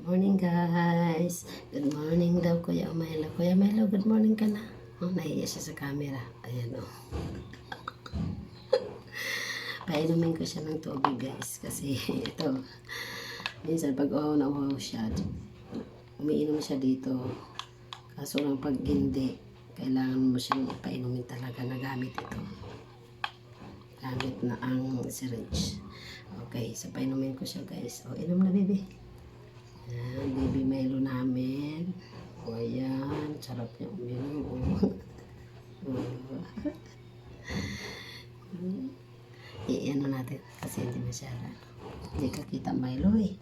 Morning guys. Good morning daw Kuya Milo. Kuya Milo, good morning ka na. Oh, nahiya siya sa camera. Ayan oh. Painumin ko siya ng tubig guys. Kasi ito, minsan pag nauhaw siya, umiinom siya dito. Kaso lang pag hindi, kailangan mo siyang painumin talaga na gamit ito. Gamit na ang syringe. Okay, so painumin ko siya guys. O, inom na baby. Ayan, baby Milo namin. O, ayan. Sarap niya uminom. Iyan natin kasi hindi masyara. Hindi ka kita Milo eh.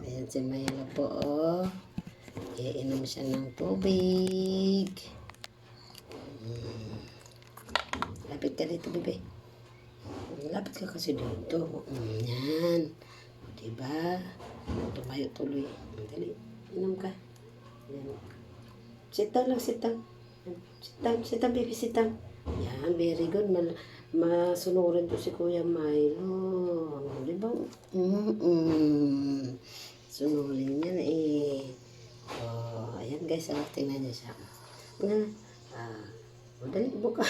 Ayan si Milo po. Oh. Iinom siya ng tubig. Lapit ka dito, bebe. Lapit ka kasi dito. Yan. Diba? Tumayo tuloy. Dali. Inom ka. Yan. Sit down lang, sit down. Sit down, baby, sit down. Yan, very good. Masunurin to si Kuya Milo. Diba? Sunurin yan eh. Oh, ayan guys. Tingnan niya siya. Dali, buka.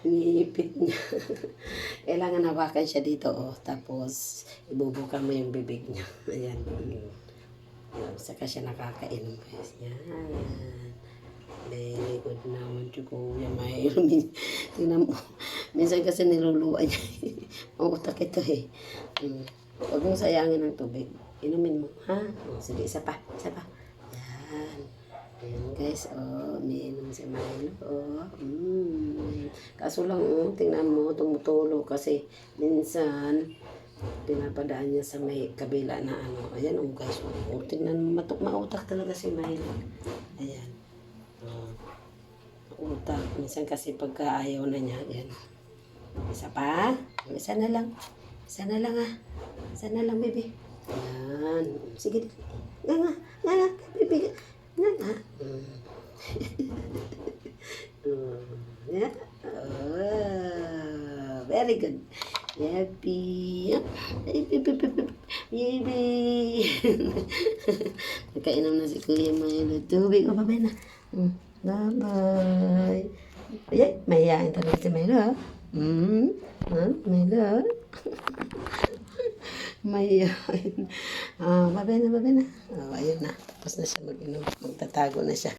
Iniipit niya. Kailangan hawakan siya dito, oh. Tapos, ibubukan mo yung bibig niya. Ayan. Saka siya nakakainom, guys. Yan. Very good naman si Kuya Milo. Tingnan mo. Minsan kasi niluluwa niya. Mautak ito eh. Huwag mong sayangin ng tubig. Inumin mo, ha? Sige, isa pa. Isa pa. Yan. Ayan guys, oh, umiinom si Milo, oh. Kaso lang, tingnan mo, tumutulo kasi minsan, pinapadaan niya sa may kabila na ano. Ayan, oh guys, oh, tingnan mo, mautak talaga si Milo. Ayan, oh, utak. Minsan kasi pagka ayaw na niya, ayan. Isa pa, isa na lang. Isa na lang, ah. Isa na lang, baby. Ayan, sige, nga, baby, nga. Yeah. Oh, very good. Happy. Baby. Nakainom na si Kuya Milo. Tubig. O, babay na. Bye-bye. Ay, mahihain talaga si Milo, ha? Milo, mahihain. Babay na. Oh, ayun na. Tapos na siya mag-inom. Magtatago na siya.